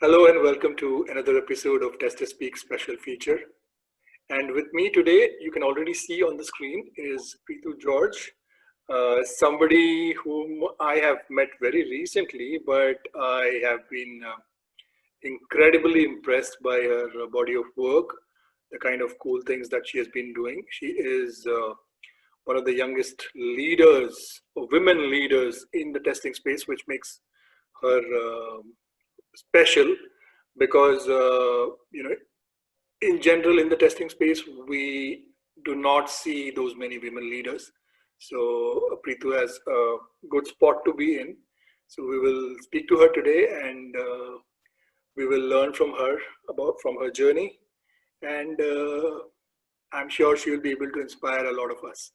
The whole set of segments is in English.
Hello and welcome to another episode of TesterSpeak special feature. And with me today, you can already see on the screen, is Prithu George, somebody whom I have met very recently, but I have been incredibly impressed by her body of work, the kind of cool things that she has been doing. She is one of the youngest leaders, or women leaders in the testing space, which makes her special because in general in the testing space we do not see those many women leaders. So Prithu has a good spot to be in. So we will speak to her today, and we will learn from her from her journey, and I'm sure she will be able to inspire a lot of us.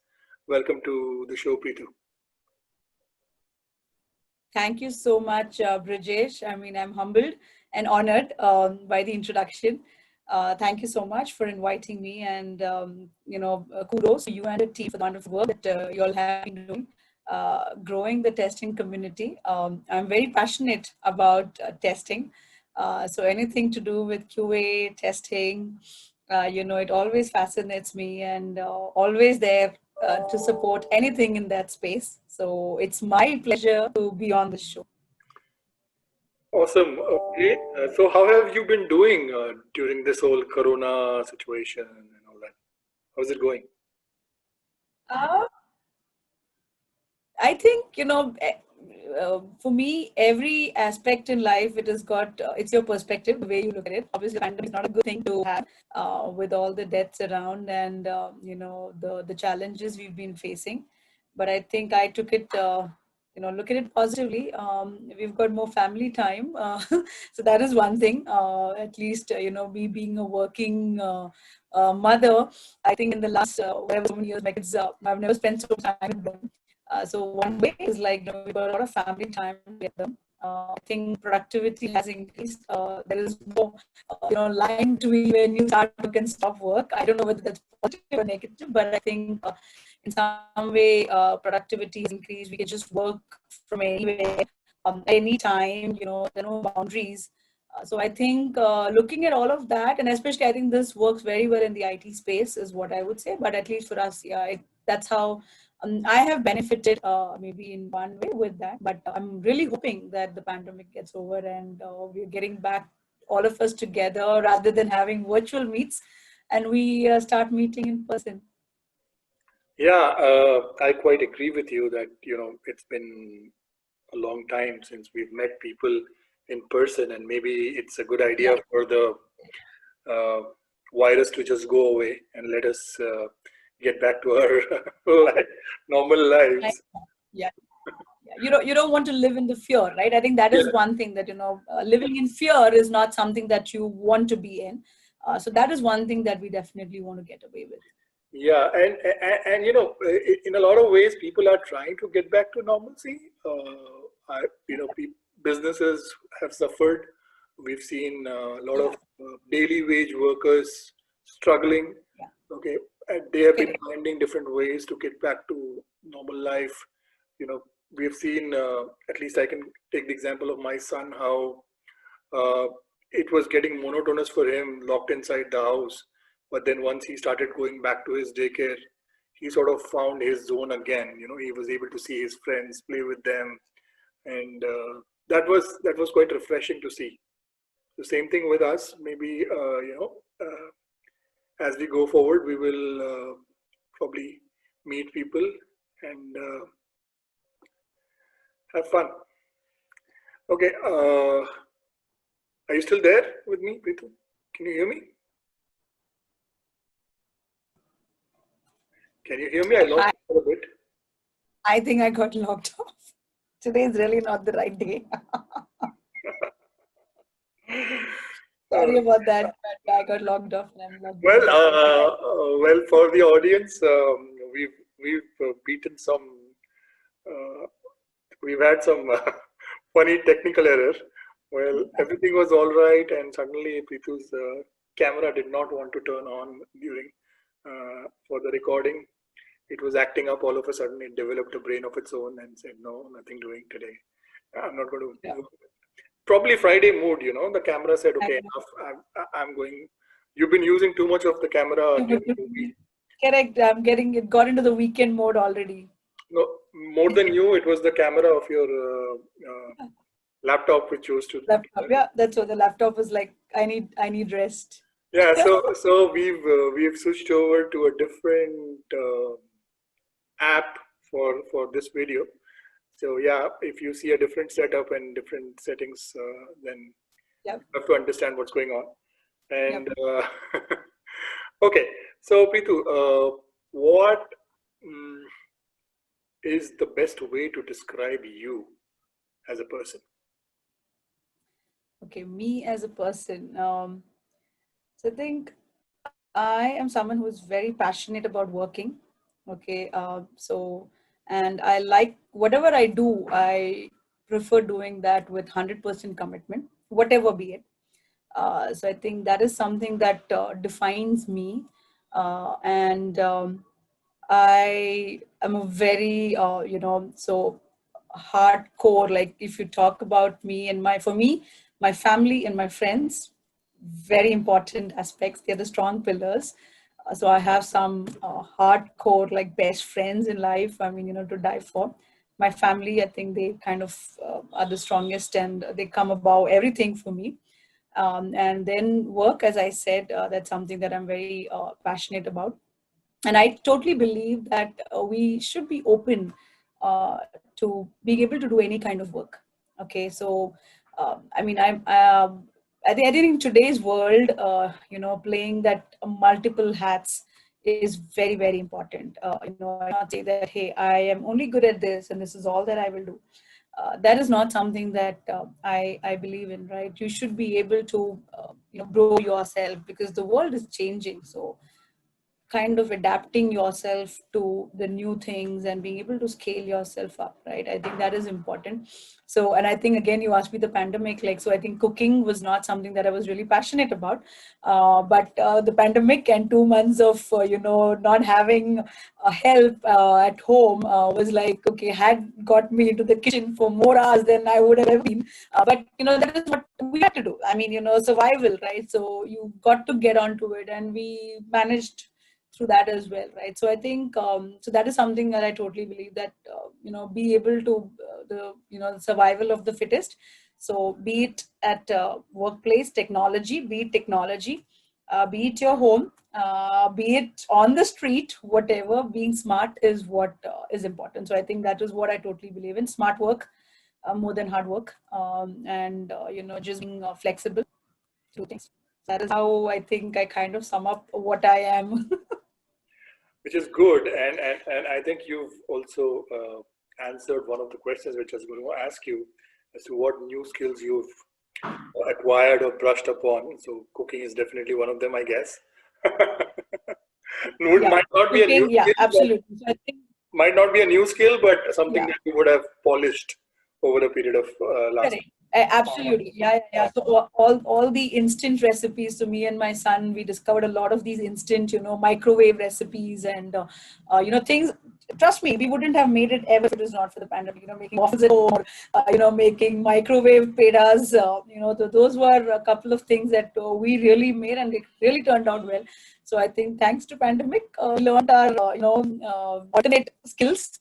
Welcome to the show, Prithu. Thank you so much, Brijesh. I mean, I'm humbled and honored by the introduction. Thank you so much for inviting me, and kudos to you and the team for the wonderful work that you all have been doing, growing the testing community. I'm very passionate about testing, so anything to do with QA testing, it always fascinates me, and always there to support anything in that space. So it's my pleasure to be on the show. Awesome. Okay. So how have you been doing during this whole Corona situation and all that? How's it going? I think, for me, every aspect in life, it has got, it's your perspective, the way you look at it. Obviously, the pandemic is not a good thing to have with all the deaths around and, the challenges we've been facing. But I think I took it, look at it positively. We've got more family time. So that is one thing. At least, me being a working mother, I think in the last, whatever, so many years, my kids, I've never spent so much time with them. So one way is like, we've got a lot of family time with them. I think productivity has increased. There is no, line between when you start work and stop work. I don't know whether that's positive or negative, but I think in some way productivity has increased. We can just work from anywhere, any time. There are no boundaries. So I think looking at all of that, and especially I think this works very well in the IT space, is what I would say. But at least for us, yeah, that's how. I have benefited maybe in one way with that, but I'm really hoping that the pandemic gets over and we're getting back, all of us together, rather than having virtual meets, and we start meeting in person. Yeah, I quite agree with you that, it's been a long time since we've met people in person, and maybe it's a good idea for the uh, virus to just go away and let us get back to our normal lives. Yeah. You don't want to live in the fear, right? I think that is one thing that, living in fear is not something that you want to be in. So that is one thing that we definitely want to get away with. Yeah, and in a lot of ways, people are trying to get back to normalcy. Businesses have suffered. We've seen a lot of daily wage workers struggling. Okay, and they have been finding different ways to get back to normal life. We've seen, at least I can take the example of my son, how uh, it was getting monotonous for him locked inside the house. But then once he started going back to his daycare, he sort of found his zone again. He was able to see his friends, play with them, and that was quite refreshing to see. The same thing with us. Maybe as we go forward, we will probably meet people and have fun. Okay, are you still there with me, Prithu? Can you hear me? Can you hear me? I lost you for a bit. I think I got locked off. Today is really not the right day. Sorry about that, but I got locked off. And I'm logged Well, for the audience, we've beaten some. We've had some funny technical error. Well, everything was all right, and suddenly Prithu's camera did not want to turn on during for the recording. It was acting up all of a sudden. It developed a brain of its own and said, "No, nothing doing today. I'm not going to." probably Friday mood, the camera said, okay, enough, I'm going, you've been using too much of the camera during the week. Correct. It got into the weekend mode already. No, more than you, it was the camera of your laptop which used to. Laptop. Yeah, that's what the laptop was like. I need rest. Yeah, so we've switched over to a different app for this video. So yeah, if you see a different setup and different settings, then you have to understand what's going on. And okay, so Prithu, what is the best way to describe you as a person? Okay, me as a person. So I think I am someone who is very passionate about working. Okay, and I like whatever I do. I prefer doing that with 100% commitment, whatever be it. So I think that is something that defines me, and I am a very so hardcore. Like if you talk about me and for me, my family and my friends, very important aspects. They're the strong pillars. So I have some hardcore like best friends in life. I mean, to die for. My family, I think they kind of are the strongest, and they come above everything for me. And then work, as I said, that's something that I'm very passionate about. And I totally believe that we should be open to being able to do any kind of work. Okay, so I mean, I think in today's world, playing that multiple hats is very, very important. I not say that, hey, I am only good at this and this is all that I will do. That is not something that I believe in, right? You should be able to, grow yourself because the world is changing. So kind of adapting yourself to the new things and being able to scale yourself up, right? I think that is important. So, and I think again, you asked me the pandemic, like, so I think cooking was not something that I was really passionate about. But the pandemic and 2 months of, not having help at home was like, okay, had got me into the kitchen for more hours than I would have ever been. But, that is what we had to do. I mean, survival, right? So you got to get onto it, and we managed through that as well, right? So I think so that is something that I totally believe that be able to the survival of the fittest. So be it at workplace, technology, be it your home, be it on the street, whatever, being smart is what is important. So I think that is what I totally believe in: smart work more than hard work, and just being flexible to things. That is how I think I kind of sum up what I am. Which is good, and I think you've also answered one of the questions which I was going to ask you as to what new skills you've acquired or brushed upon. So cooking is definitely one of them, I guess. Might not be a new skill, absolutely. So I think, might not be a new skill, but something that you would have polished over a period of last. Correct. Absolutely. Yeah. So all the instant recipes. So me and my son, we discovered a lot of these instant, microwave recipes and, things. Trust me, we wouldn't have made it ever if it was not for the pandemic. Making waffles at home, or, making microwave pedas. Those were a couple of things that we really made, and it really turned out well. So I think thanks to pandemic, we learned our, alternate skills,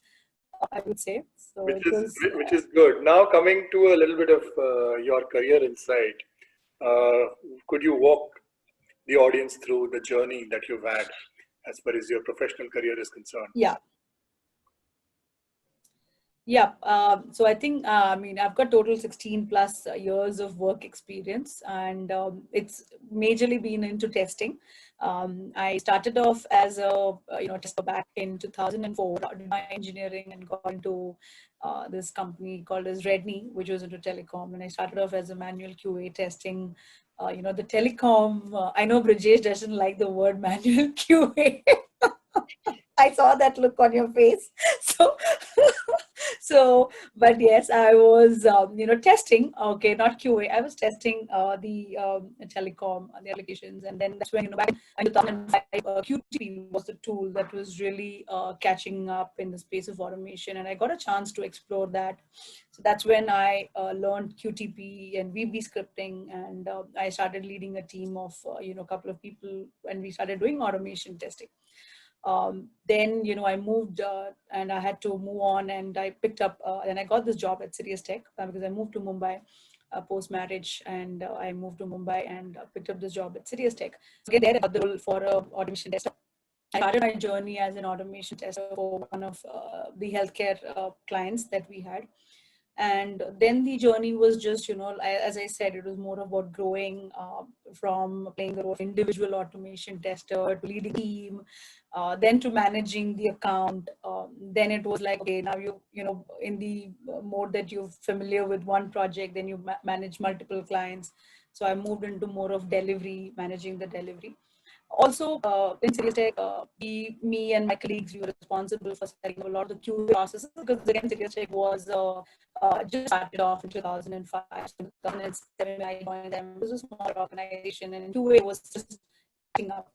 I would say. So which is good. Now coming to a little bit of your career insight, could you walk the audience through the journey that you've had as far as your professional career is concerned? So I think, I've got total 16 plus years of work experience, and it's majorly been into testing. I started off as a tester back in 2004, did my engineering and got into this company called as Redney, which was into telecom. And I started off as a manual QA testing, the telecom. I know Brijesh doesn't like the word manual QA. I saw that look on your face. So, but yes, I was, testing. Okay, not QA. I was testing the telecom, the applications, and then that's when, back in 2005, QTP was the tool that was really catching up in the space of automation, and I got a chance to explore that. So that's when I learned QTP and VB scripting, and I started leading a team of a couple of people, and we started doing automation testing. Then I moved and I had to move on, and I picked up and I got this job at CitiusTech because I moved to Mumbai post marriage, and I moved to Mumbai and picked up this job at CitiusTech. So get there, I got the role for automation tester. I started my journey as an automation tester for one of the healthcare clients that we had. And then the journey was just, as I said, it was more about growing from playing the role of individual automation tester to leading team, then to managing the account. Then it was like, okay, now in the mode that you're familiar with one project, then you manage multiple clients. So I moved into more of delivery, managing the delivery. Also, in CitiusTech, me and my colleagues, we were responsible for setting up a lot of the QA processes, because again, CitiusTech was just started off in 2005. So in 2007, I joined them. It was a small organization, and QA was just picking up.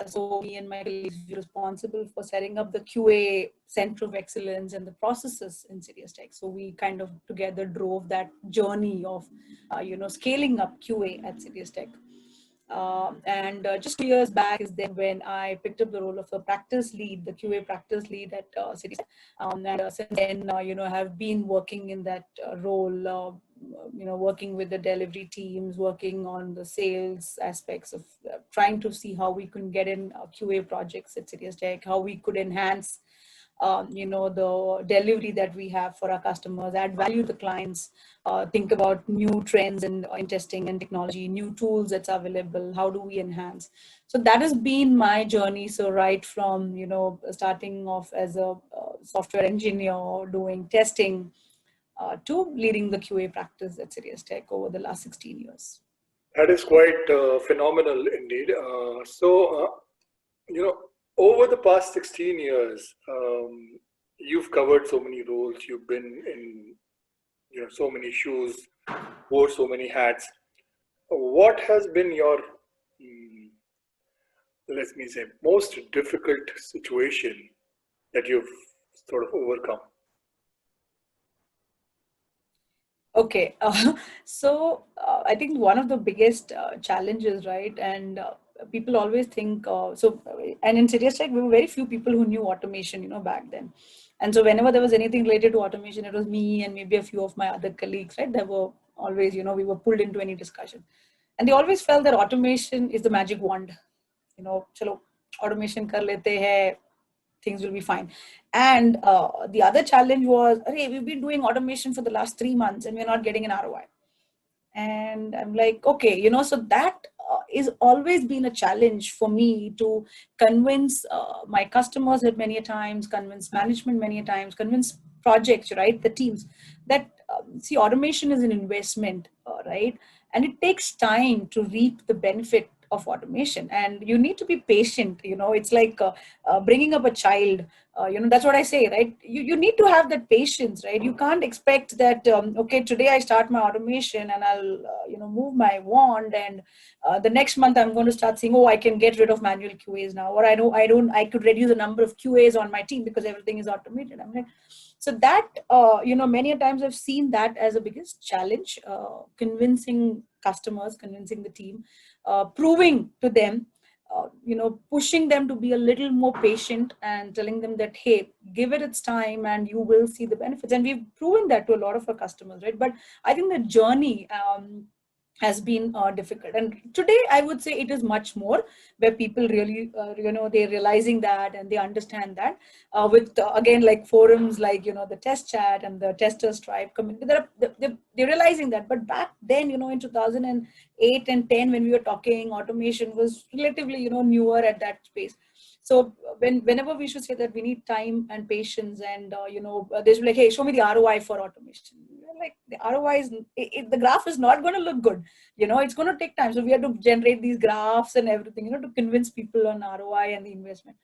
So me and my colleagues were responsible for setting up the QA center of excellence and the processes in CitiusTech. So we kind of together drove that journey of, scaling up QA at CitiusTech. And just 2 years back is then when I picked up the role of a practice lead, the QA practice lead at CitiusTech. And since then, have been working in that role, working with the delivery teams, working on the sales aspects of trying to see how we could get in QA projects at CitiusTech, how we could enhance the delivery that we have for our customers, add value to clients, think about new trends in testing and technology, new tools that's available, how do we enhance. So that has been my journey. So right from, starting off as a software engineer, doing testing, to leading the QA practice at CitiusTech over the last 16 years. That is quite phenomenal indeed. Over the past 16 years, you've covered so many roles, you've been in so many shoes, wore so many hats. What has been your, let me say, most difficult situation that you've sort of overcome? Okay, so I think one of the biggest challenges, right, and people always think, and in CitiusTech, we were very few people who knew automation, back then. And so whenever there was anything related to automation, it was me and maybe a few of my other colleagues, right? They were always, we were pulled into any discussion. And they always felt that automation is the magic wand. Chalo, automation kar lete hai, things will be fine. And the other challenge was, hey, we've been doing automation for the last 3 months and we're not getting an ROI. And I'm like, okay, so that is always been a challenge for me to convince my customers at many times, convince management many times, convince projects, right, the teams, that see, automation is an investment, right, and it takes time to reap the benefit of automation, and you need to be patient. It's like bringing up a child. That's what I say, right? You need to have that patience, right? You can't expect that, okay, today I start my automation and I'll move my wand, and the next month I'm going to start saying, oh, I can get rid of manual QAs now, or I could reduce the number of QAs on my team because everything is automated. I'm like, so that many a times I've seen that as a biggest challenge, convincing customers, convincing the team, proving to them, pushing them to be a little more patient and telling them that, hey, give it its time and you will see the benefits. And we've proven that to a lot of our customers, right? But I think the journey has been difficult, and today I would say it is much more, where people really they're realizing that and they understand that, with again, like forums like the test chat and the testers tribe community, they're realizing that. But back then, in 2008 and 10, when we were talking, automation was relatively newer at that space. So whenever we should say that we need time and patience, and they should be like, hey, show me the ROI for automation. Like, the ROI is, the graph is not going to look good. It's going to take time. So we have to generate these graphs and everything, to convince people on ROI and the investment.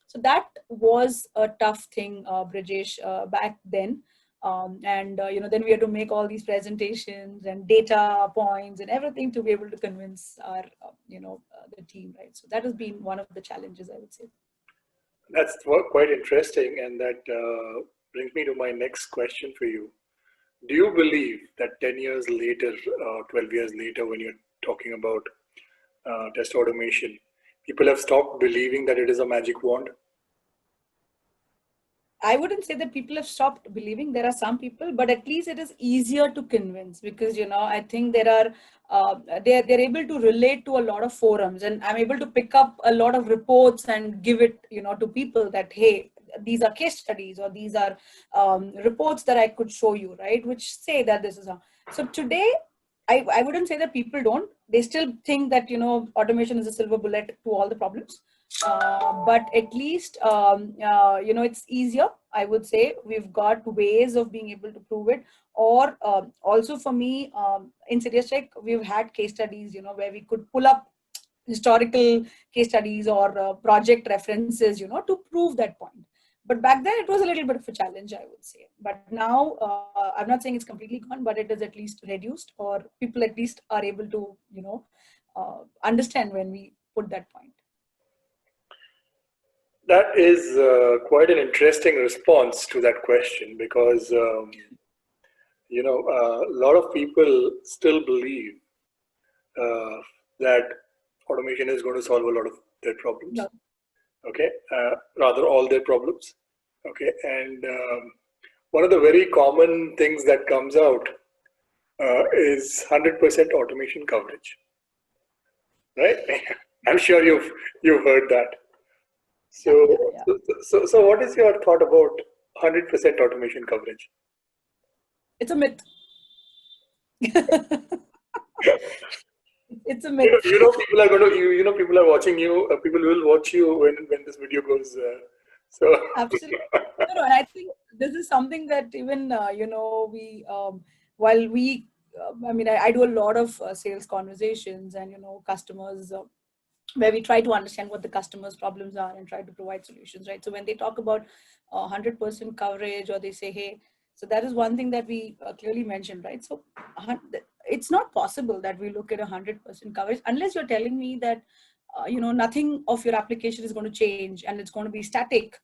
So that was a tough thing, Brijesh, back then. And then we had to make all these presentations and data points and everything to be able to convince our the team, right? So that has been one of the challenges, I would say. That's quite interesting, and that brings me to my next question for you. Do you believe that 10 years later, 12 years later, when you're talking about test automation, people have stopped believing that it is a magic wand? I wouldn't say that people have stopped believing. There are some people, but at least it is easier to convince, because I think there are they're able to relate to a lot of forums, and I'm able to pick up a lot of reports and give it to people that, hey, these are case studies, or these are reports that I could show you, right, which say that this is so today. I wouldn't say that people don't. They still think that automation is a silver bullet to all the problems. But at least it's easier. I would say we've got ways of being able to prove it. Or also for me, in CitiusTech, we've had case studies where we could pull up historical case studies or project references to prove that point. But back then it was a little bit of a challenge, I would say. But now I'm not saying it's completely gone, but it is at least reduced, or people at least are able to understand when we put that point. That is quite an interesting response to that question, because a lot of people still believe that automation is going to solve a lot of their problems. No. Okay, rather all their problems. Okay, and one of the very common things that comes out is 100% automation coverage. Right? I'm sure you've heard that. So, so what is your thought about 100% automation coverage? It's a myth. It's a myth. People are going to, people are watching you. People will watch you when this video goes. So absolutely. No, and I think this is something that even we while we, I do a lot of sales conversations and customers. Where we try to understand what the customer's problems are and try to provide solutions, right? So when they talk about 100% coverage, or they say, hey, so that is one thing that we clearly mentioned, right? So it's not possible that we look at 100% coverage unless you're telling me that, nothing of your application is going to change and it's going to be static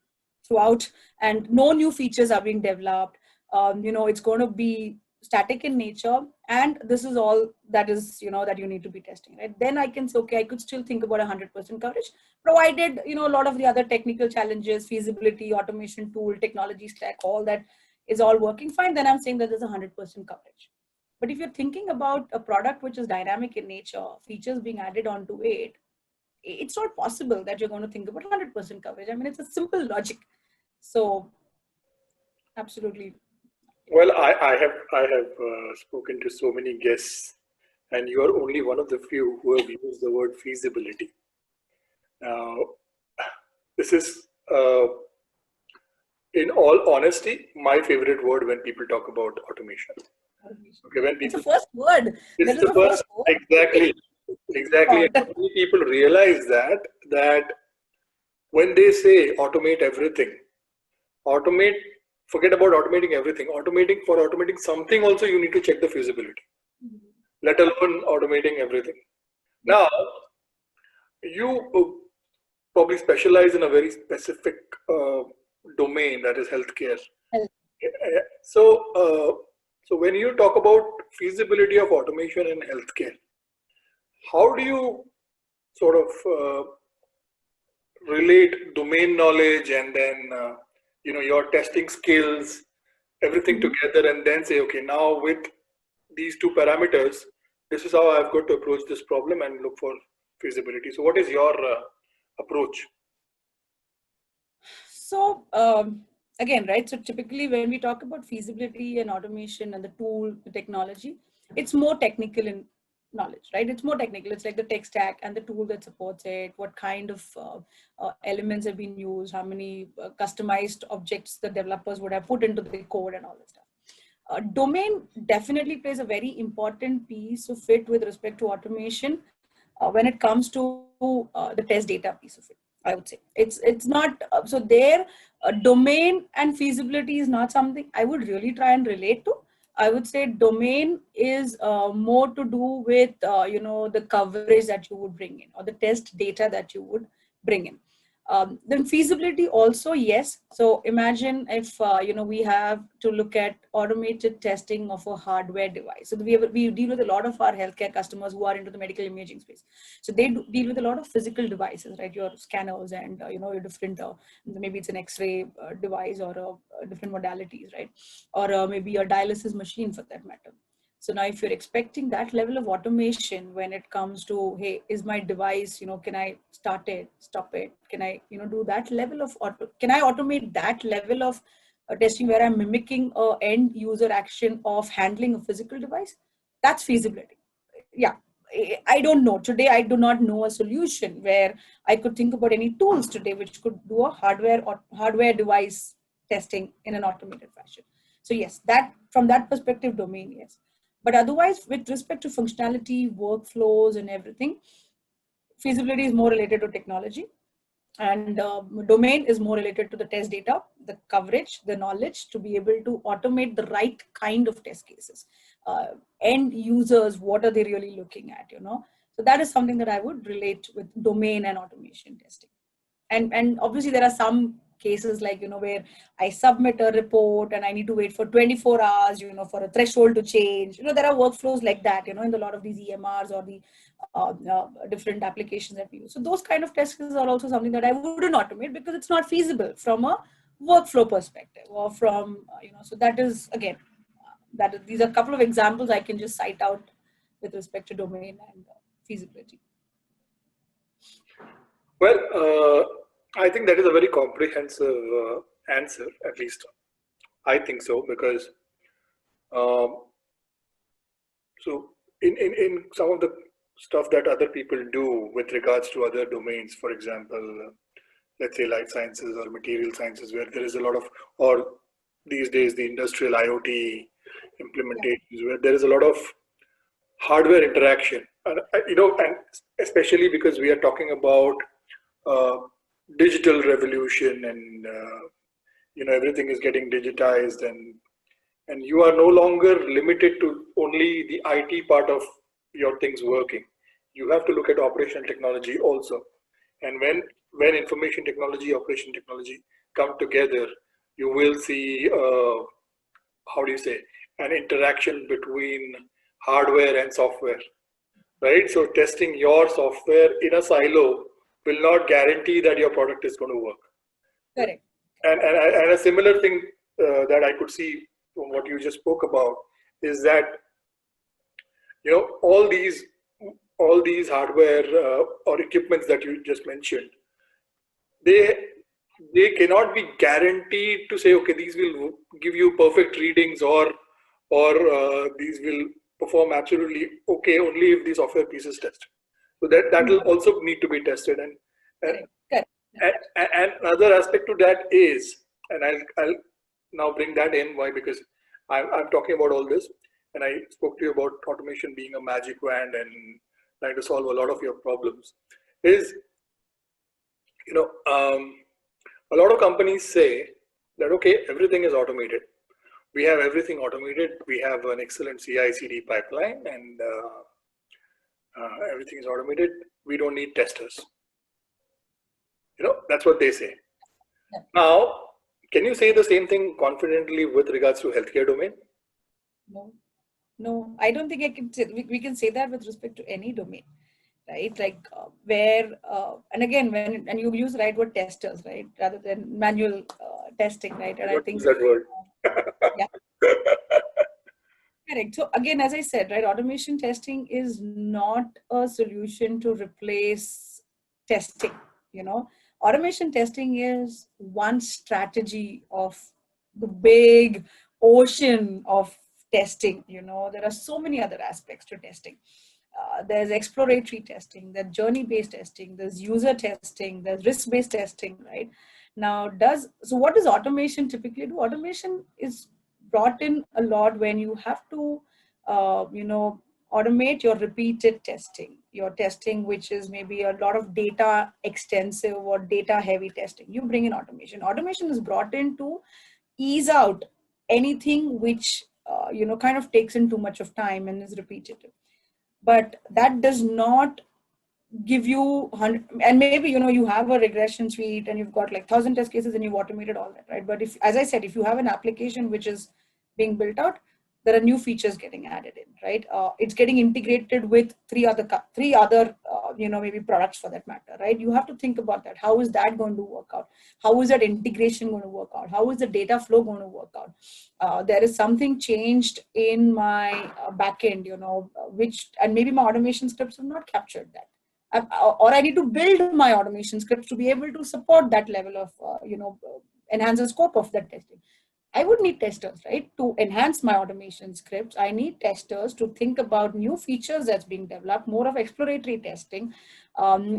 throughout and no new features are being developed. It's going to be static in nature, and this is all that is that you need to be testing, right? Then I can say, okay, I could still think about 100% coverage, provided a lot of the other technical challenges, feasibility, automation tool, technology stack, all that is all working fine. Then I'm saying that there's 100% coverage. But if you're thinking about a product which is dynamic in nature, features being added onto it, it's not possible that you're going to think about 100% coverage. It's a simple logic. So absolutely. Well, I have spoken to so many guests, and you are only one of the few who have used the word feasibility. Now, this is, in all honesty, my favorite word when people talk about automation. Okay, when people, it's the first word. It's the first word. Exactly. And many people realize that when they say automate everything, forget about automating everything. For automating something also, you need to check the feasibility, let alone automating everything. Now, you probably specialize in a very specific domain, that is healthcare. So when you talk about feasibility of automation in healthcare, how do you sort of relate domain knowledge and then your testing skills, everything together, and then say, okay, now with these two parameters, this is how I've got to approach this problem and look for feasibility. So what is your approach? So again, right, so typically when we talk about feasibility and automation and the tool, the technology, it's more technical in knowledge, right? It's more technical. It's like the tech stack and the tool that supports it, what kind of elements have been used, how many customized objects the developers would have put into the code and all that stuff. Domain definitely plays a very important piece of it with respect to automation when it comes to the test data piece of it. I would say it's not so there. Domain and feasibility is not something I would really try and relate to. I would say domain is more to do with the coverage that you would bring in, or the test data that you would bring in. Then feasibility also, yes. So imagine if we have to look at automated testing of a hardware device. So we deal with a lot of our healthcare customers who are into the medical imaging space. So they deal with a lot of physical devices, right? Your scanners and your different maybe it's an X-ray device, or different modalities, right? Or maybe a dialysis machine for that matter. So now if you're expecting that level of automation when it comes to, hey, is my device, can I start it, stop it? Can I, do that level of can I automate that level of testing where I'm mimicking a end user action of handling a physical device? That's feasibility. Yeah. I don't know. Today, I do not know a solution where I could think about any tools today which could do a hardware device testing in an automated fashion. So yes, that from that perspective, domain, yes. But otherwise, with respect to functionality, workflows, and everything, feasibility is more related to technology, and domain is more related to the test data, the coverage, the knowledge to be able to automate the right kind of test cases. End users, what are they really looking at? So that is something that I would relate with domain and automation testing. And obviously there are some cases like where I submit a report and I need to wait for 24 hours for a threshold to change. There are workflows like that in a lot of these EMRs or the different applications that we use. So those kind of tests are also something that I wouldn't automate because it's not feasible from a workflow perspective, or from so that is again these are a couple of examples I can just cite out with respect to domain and feasibility. Well, I think that is a very comprehensive answer, at least I think so, because so in some of the stuff that other people do with regards to other domains, for example, let's say life sciences or material sciences, where there is a lot of, or these days the industrial IoT implementations, where there is a lot of hardware interaction, and and especially because we are talking about digital revolution, and everything is getting digitized, and you are no longer limited to only the IT part of your things working. You have to look at operational technology also, and when information technology, operation technology come together, you will see how do you say, an interaction between hardware and software, right? So testing your software in a silo will not guarantee that your product is going to work. Correct. And a similar thing that I could see from what you just spoke about is that all these hardware or equipments that you just mentioned, they cannot be guaranteed to say, okay, these will give you perfect readings, or these will perform absolutely okay only if the software piece is tested. So that will also need to be tested. And another aspect to that is, and I'll now bring that in. Why? Because I'm talking about all this, and I spoke to you about automation being a magic wand and trying to solve a lot of your problems. Is a lot of companies say that, okay, everything is automated. We have everything automated. We have an excellent CI/CD pipeline, and everything is automated. We don't need testers. That's what they say. Yeah. Now, can you say the same thing confidently with regards to healthcare domain? No, I don't think I can say, we can say that with respect to any domain, right? Like where, and again, and you use the right word, testers, right? Rather than manual testing, right? And What I think is that word? yeah. Correct. So again, as I said, right, automation testing is not a solution to replace testing. Automation testing is one strategy of the big ocean of testing. There are so many other aspects to testing. There's exploratory testing, there's journey-based testing, there's user testing, there's risk-based testing, right? Now, so what does automation typically do? Automation is brought in a lot when you have to, automate your repeated testing, your testing, which is maybe a lot of data extensive or data heavy testing. You bring in automation. Automation is brought in to ease out anything which, kind of takes in too much of time and is repetitive. But that does not give you and maybe you have a regression suite and you've got like 1,000 test cases and you've automated all that, right? But if, as I said, if you have an application which is being built out, there are new features getting added in, right? It's getting integrated with three other maybe products for that matter, right? You have to think about that. How is that going to work out? How is that integration going to work out? How is the data flow going to work out? There is something changed in my backend, and maybe my automation scripts have not captured that. Or I need to build my automation scripts to be able to support that level of, enhance the scope of that testing. I would need testers, right? To enhance my automation scripts, I need testers to think about new features that's being developed, more of exploratory testing,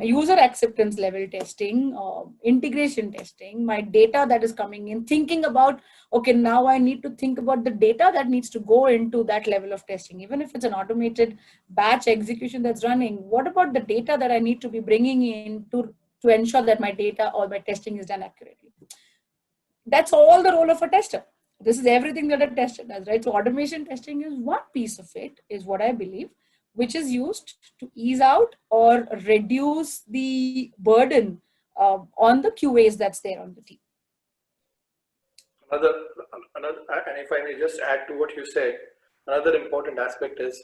user acceptance level testing, integration testing, my data that is coming in, thinking about, okay, now I need to think about the data that needs to go into that level of testing. Even if it's an automated batch execution that's running, what about the data that I need to be bringing in to ensure that my data or my testing is done accurately? That's all the role of a tester. This is everything that a tester does, right? So automation testing is one piece of it, is what I believe, which is used to ease out or reduce the burden on the QAs that's there on the team. Another, and if I may just add to what you said, another important aspect is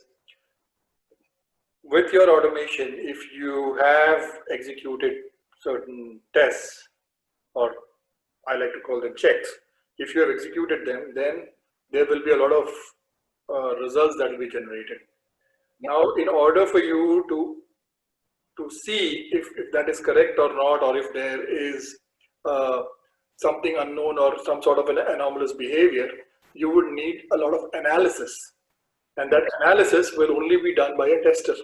with your automation, if you have executed certain tests, or I like to call them checks, if you have executed them, then there will be a lot of results that will be generated. Yep. Now, in order for you to see if that is correct or not, or if there is something unknown or some sort of an anomalous behavior, you would need a lot of analysis. And that analysis will only be done by a tester.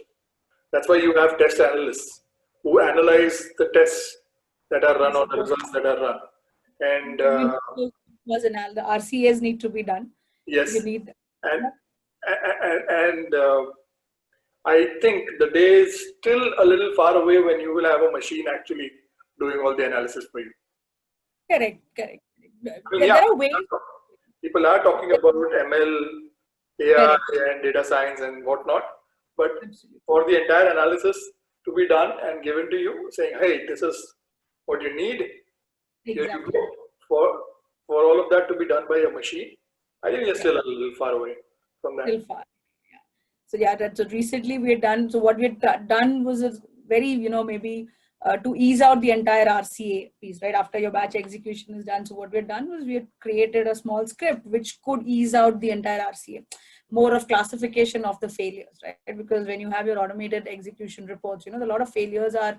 That's why you have test analysts who analyze the tests that are run or the results that are run. And the RCAs need to be done. Yes. You need that. And I think the day is still a little far away when you will have a machine actually doing all the analysis for you. Correct. There are ways. People are talking about ML, AI, and data science and whatnot, but absolutely, for the entire analysis to be done and given to you, saying, "Hey, this is what you need." Exactly. Here you go. For all of that to be done by a machine, I think we're still a little far away from that. Still far. Yeah. So that's what recently we had done. So what we had done was a very, maybe to ease out the entire RCA piece, right? After your batch execution is done. So what we had done was we had created a small script which could ease out the entire RCA, more of classification of the failures, right? Because when you have your automated execution reports, a lot of failures are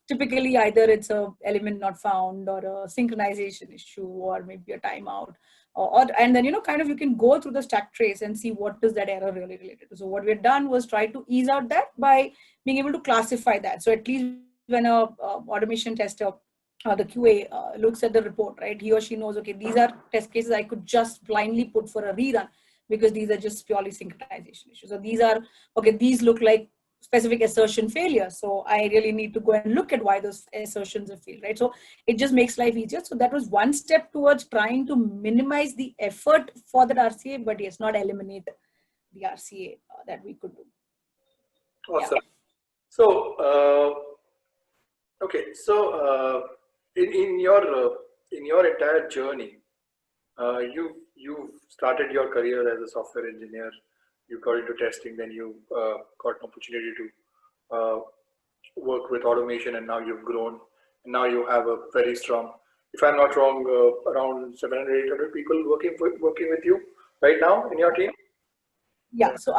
typically either it's a element not found or a synchronization issue or maybe a timeout. And then, kind of you can go through the stack trace and see what is that error really related to. So what we had done was try to ease out that by being able to classify that. So at least when a automation tester, the QA looks at the report, right, he or she knows, okay, these are test cases I could just blindly put for a rerun because these are just purely synchronization issues. So these are, okay, these look like specific assertion failure. So I really need to go and look at why those assertions have failed, right? So it just makes life easier. So that was one step towards trying to minimize the effort for that RCA, but yes, not eliminate the RCA that we could do. Awesome. Yeah. So, okay. So in your entire journey, you've started your career as a software engineer. You got into testing, then you got an opportunity to work with automation, and now you've grown. And now you have a very strong, if I'm not wrong, around 700, 800 people working with you right now in your team. Yeah. So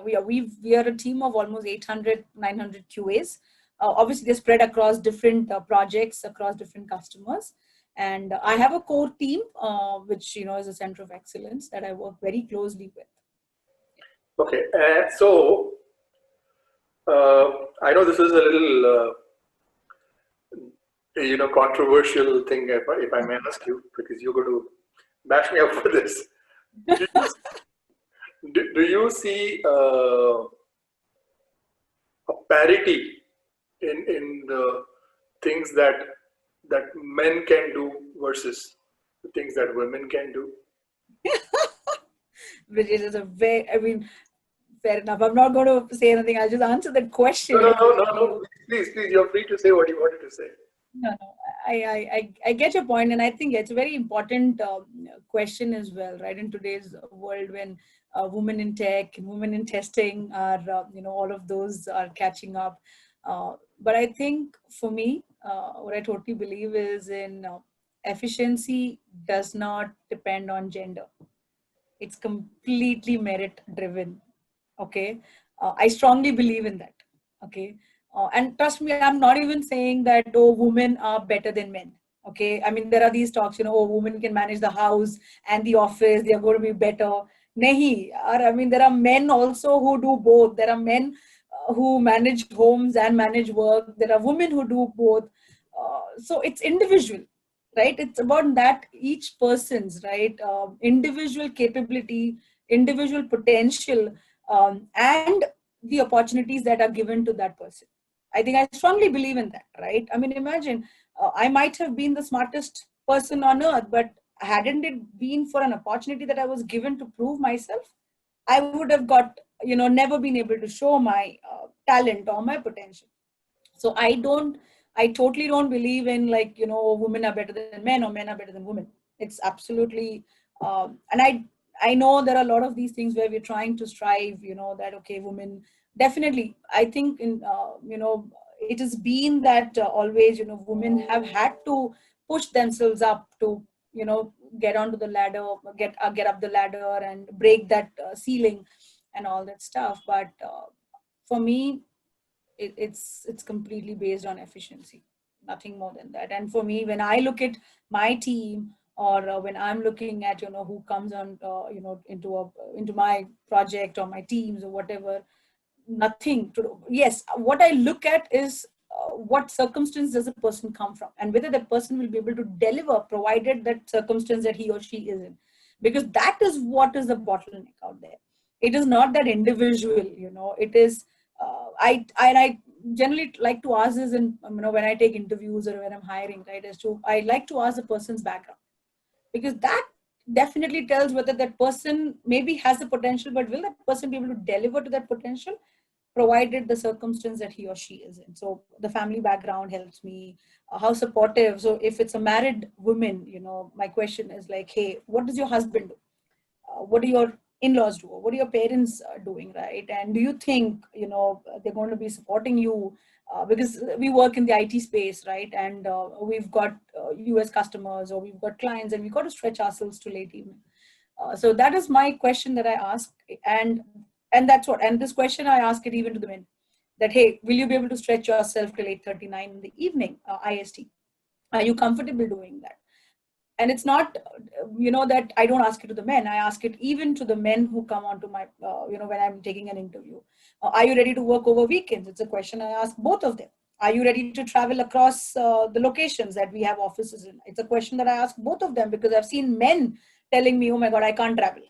we are a team of almost 800, 900 QAs. Obviously, they're spread across different projects, across different customers. And I have a core team, which is a center of excellence that I work very closely with. Okay, so I know this is a little, controversial thing, if I may ask you, because you're going to bash me up for this. do you see a parity in the things that men can do versus the things that women can do? Brijesh is a very, I mean, fair enough. I'm not going to say anything. I'll just answer that No, question no, no, for no, no. you. Please, you're free to say what you wanted to say. No, no, I get your point, and I think it's a very important question as well, right? In today's world, when women in tech, women in testing are, all of those are catching up. But I think for me, what I totally believe is in efficiency does not depend on gender. It's completely merit driven. Okay, I strongly believe in that. Okay, and trust me, I'm not even saying that, oh, women are better than men. Okay, I mean, there are these talks, oh, women can manage the house and the office, they are going to be better. Nahi, or I mean, there are men also who do both. There are men who manage homes and manage work. There are women who do both. So it's individual, right? It's about that each person's, right, individual capability, individual potential, and the opportunities that are given to that person. I think I strongly believe in that, right? I mean, imagine, I might have been the smartest person on earth, but hadn't it been for an opportunity that I was given to prove myself, I would have got, never been able to show my talent or my potential. So I totally don't believe in, like, women are better than men or men are better than women. It's absolutely, and I know there are a lot of these things where we're trying to strive, that, okay, women, definitely, I think in, it has been that always, women have had to push themselves up to, get onto the ladder, get up the ladder and break that ceiling and all that stuff. But for me, it's completely based on efficiency, nothing more than that. And for me, when I look at my team, or when I'm looking at, who comes on, into my project or my teams or whatever, nothing to do. Yes, what I look at is what circumstance does a person come from, and whether that person will be able to deliver provided that circumstance that he or she is in, because that is what is the bottleneck out there. It is not that individual, it is, I generally like to ask this in, when I take interviews or when I'm hiring, right, as to, I like to ask the person's background, because that definitely tells whether that person maybe has the potential, but will that person be able to deliver to that potential, provided the circumstance that he or she is in. So the family background helps me, how supportive. So if it's a married woman, my question is like, hey, what does your husband do? What do your in-laws do? What are your parents doing, right? And do you think, they're going to be supporting you? Because we work in the IT space, right? And we've got US customers, or we've got clients, and we've got to stretch ourselves to late evening. So that is my question that I ask. And that's what, and this question I ask it even to the men, that, hey, will you be able to stretch yourself till 8:39 in the evening, IST? Are you comfortable doing that? And it's not, that I don't ask it to the men. I ask it even to the men who come onto my, when I'm taking an interview. Are you ready to work over weekends? It's a question I ask both of them. Are you ready to travel across the locations that we have offices in? It's a question that I ask both of them, because I've seen men telling me, oh my God, I can't travel.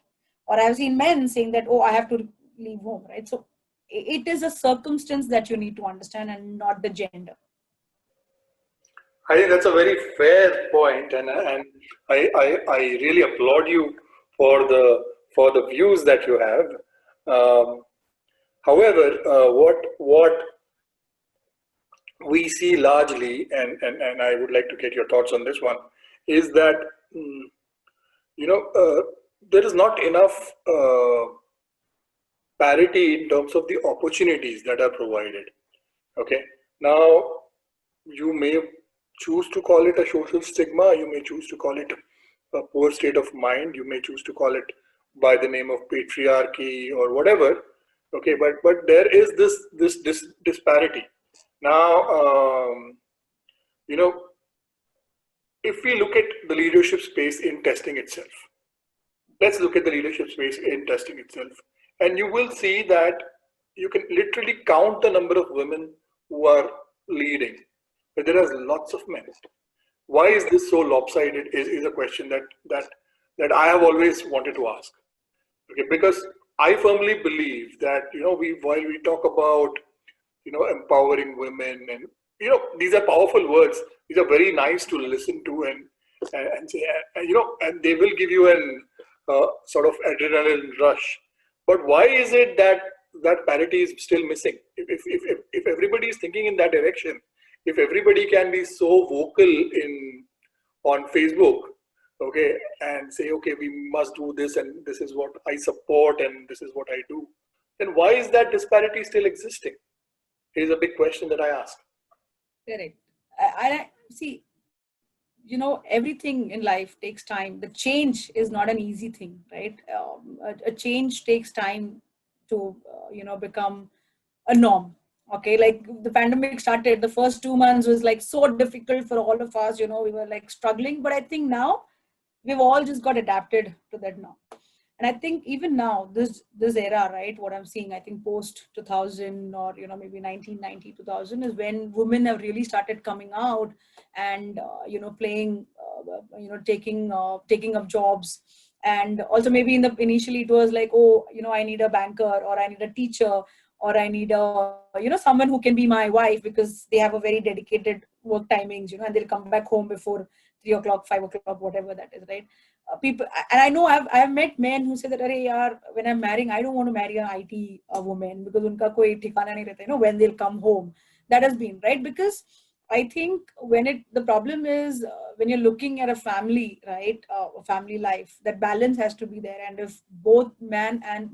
Or I've seen men saying that, oh, I have to leave home, right? So it is a circumstance that you need to understand, and not the gender. I think that's a very fair point, and I really applaud you for the views that you have. However, what we see largely, and I would like to get your thoughts on this one, is that there is not enough parity in terms of the opportunities that are provided. Okay, now you may choose to call it a social stigma, you may choose to call it a poor state of mind, you may choose to call it by the name of patriarchy or whatever. Okay, but there is this disparity. Now, if we look at the leadership space in testing itself, let's look at the leadership space in testing itself, and you will see that you can literally count the number of women who are leading, but there are lots of men. Why is this so lopsided is a question that I have always wanted to ask. Okay, because I firmly believe that, while we talk about, empowering women, and, these are powerful words. These are very nice to listen to, and say, and they will give you an sort of adrenaline rush. But why is it that that parity is still missing? If everybody is thinking in that direction, if everybody can be so vocal on Facebook, okay, and say, okay, we must do this, and this is what I support, and this is what I do, then why is that disparity still existing? Here's a big question that I ask. Correct. I see, everything in life takes time. The change is not an easy thing, right? A change takes time to, become a norm. Okay, like the pandemic started, the first 2 months was like so difficult for all of us. We were like struggling, but I think now we've all just got adapted to that now. And I think even now, this era, right, what I'm seeing, I think post 2000, or maybe 1990, 2000 is when women have really started coming out and playing, taking up jobs. And also maybe initially it was like, oh, I need a banker, or I need a teacher, or I need a someone who can be my wife, because they have a very dedicated work timings, and they'll come back home before 3 o'clock, 5 o'clock, whatever that is, right? People, and I know I've met men who say that, "Arey yaar, when I'm marrying, I don't want to marry an IT woman, because unka koi ठिकाना नहीं रहता, when they'll come home." That has been right, because I think the problem is, when you're looking at a family, right, a family life, that balance has to be there. And if both the man and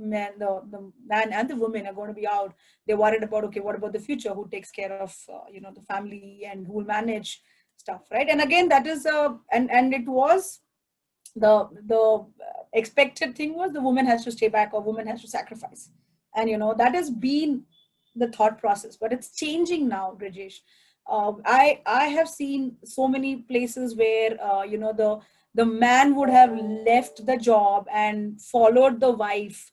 the woman are going to be out, they're worried about, okay, what about the future? Who takes care of the family, and who will manage stuff, right? And again, that is and it was the expected thing was the woman has to stay back, or woman has to sacrifice, and that has been the thought process. But it's changing now, Brijesh. I have seen so many places where the man would have left the job and followed the wife,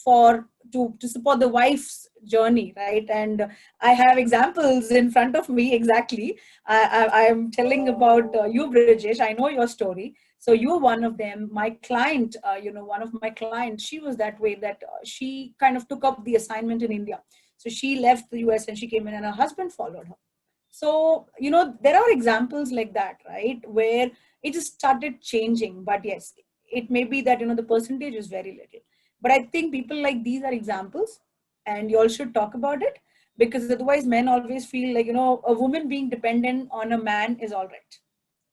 for to support the wife's journey, right? And I have examples in front of me. Exactly, I am telling about you, Brijesh. I know your story. So you're one of them. My client, one of my clients, she was that way, that she kind of took up the assignment in India. So she left the US and she came in, and her husband followed her. So, there are examples like that, right? Where it just started changing. But yes, it may be that, the percentage is very little. But I think people like these are examples, and you all should talk about it, because otherwise men always feel like, a woman being dependent on a man is all right.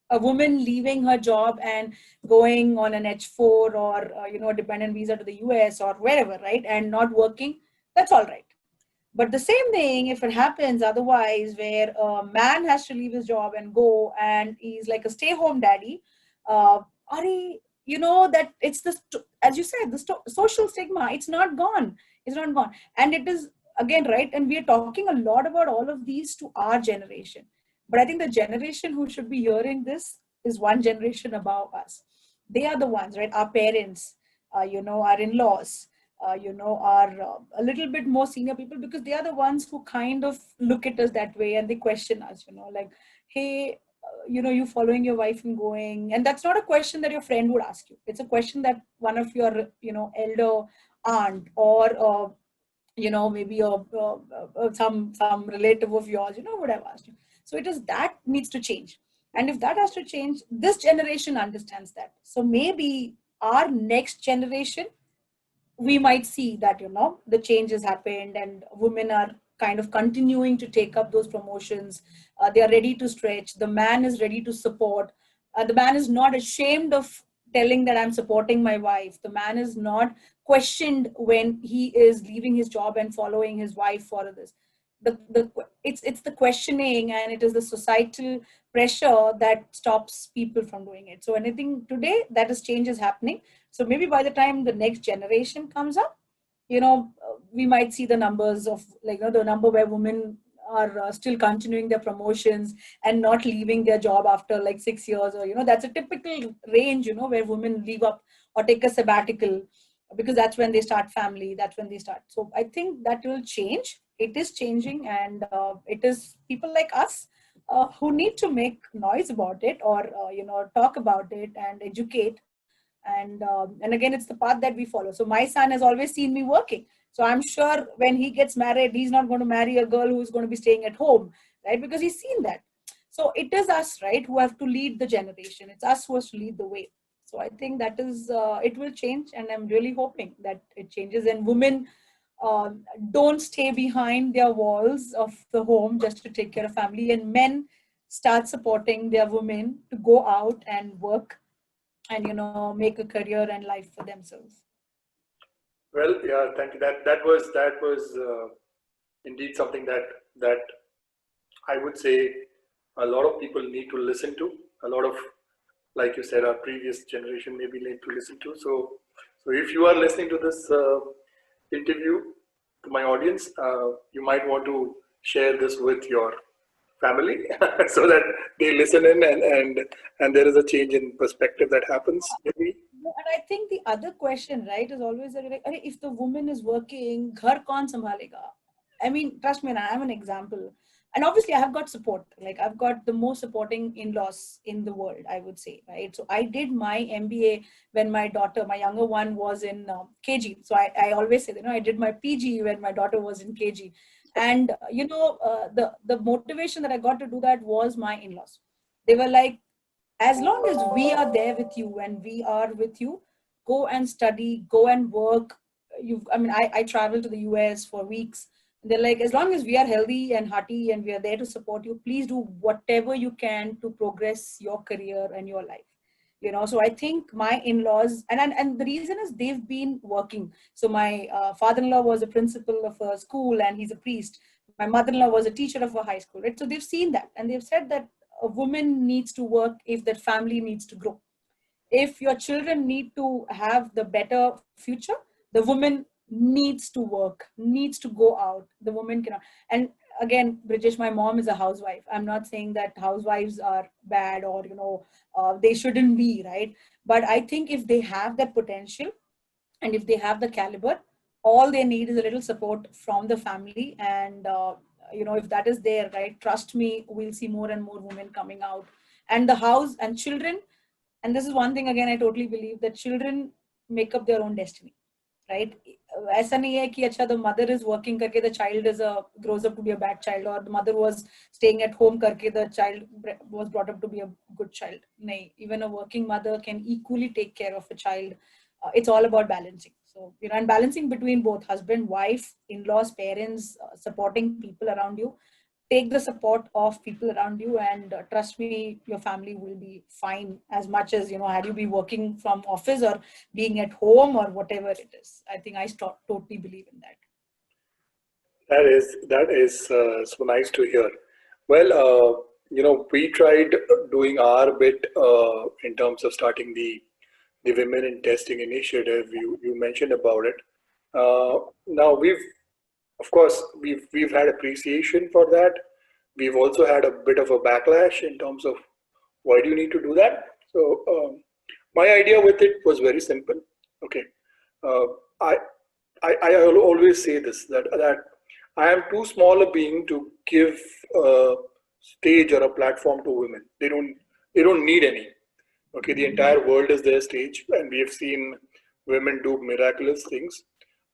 A woman leaving her job and going on an H4, or a dependent visa to the US or wherever, right, and not working, that's all right. But the same thing, if it happens otherwise, where a man has to leave his job and go, and he's like a stay-home daddy, Ari, that it's the, as you said, the social stigma. It's not gone. It's not gone, and it is again, right. And we are talking a lot about all of these to our generation, but I think the generation who should be hearing this is one generation above us. They are the ones, right? Our parents, our in-laws, are a little bit more senior people, because they are the ones who kind of look at us that way, and they question us, like, hey, you following your wife and going. And that's not a question that your friend would ask you. It's a question that one of your, elder aunt, or maybe some relative of yours, would have asked you. So it is that needs to change. And if that has to change, this generation understands that. So maybe our next generation, we might see that the changes happened, and women are kind of continuing to take up those promotions. They are ready to stretch. The man is ready to support. The man is not ashamed of telling that I'm supporting my wife. The man is not questioned when he is leaving his job and following his wife for this. It's the questioning, and it is the societal pressure that stops people from doing it. So anything today, that is change is happening. So maybe by the time the next generation comes up, we might see the numbers of, like, the number where women are still continuing their promotions and not leaving their job after like 6 years, or that's a typical range, where women leave up or take a sabbatical, because that's when they start family, that's when they start. So I think that will change. It is changing, and it is people like us who need to make noise about it, or talk about it and educate, And again, it's the path that we follow. So my son has always seen me working. So I'm sure when he gets married, he's not going to marry a girl who's going to be staying at home, right? Because he's seen that. So it is us, right, who have to lead the generation. It's us who has to lead the way. So I think that is, it will change, and I'm really hoping that it changes. And women uh, don't stay behind their walls of the home just to take care of family, and men start supporting their women to go out and work and make a career and life for themselves. Well, yeah, thank you. That was indeed something that I would say a lot of people need to listen to. A lot of, like you said, our previous generation maybe need to listen to. So if you are listening to this interview, to my audience, you might want to share this with your family so that they listen in, and there is a change in perspective that happens maybe. And I think the other question, right, is always that, like, if the woman is working, ghar kaun sambhalega? I mean, trust me, and I am an example. And obviously, I have got support. Like, I've got the most supporting in-laws in the world, I would say, right? So I did my MBA when my daughter, my younger one, was in KG. So I always say, I did my PG when my daughter was in KG. And, the motivation that I got to do that was my in-laws. They were like, as long as we are there with you and we are with you, go and study, go and work. I travel to the US for weeks. They're like, as long as we are healthy and hearty and we are there to support you, please do whatever you can to progress your career and your life. So I think my in-laws, and the reason is they've been working. So my father-in-law was a principal of a school and he's a priest. My mother-in-law was a teacher of a high school, right? So they've seen that, and they've said that a woman needs to work if that family needs to grow. If your children need to have the better future, the woman needs to work, needs to go out. The woman cannot. And again, Brijesh, my mom is a housewife. I'm not saying that housewives are bad or they shouldn't be, right? But I think if they have that potential and if they have the caliber, all they need is a little support from the family. And if that is there, right, trust me, we'll see more and more women coming out. And the house and children, and this is one thing again, I totally believe that children make up their own destiny, right? ऐसा नहीं है कि अच्छा the mother is working करके the child grows up to be a bad child, or the mother was staying at home करके the child was brought up to be a good child. नहीं, even a working mother can equally take care of a child. It's all about balancing. So, and balancing between both husband, wife, in-laws, parents, supporting people around you. Take the support of people around you, and trust me, your family will be fine. As much as had you be working from office or being at home or whatever it is. I think I totally believe in that. That is so nice to hear. Well, we tried doing our bit in terms of starting the Women in Testing initiative. You mentioned about it. Now of course, we've had appreciation for that. We've also had a bit of a backlash in terms of why do you need to do that. So my idea with it was very simple. Okay, I always say this, that I am too small a being to give a stage or a platform to women. They don't need any. Okay, the entire world is their stage, and we have seen women do miraculous things,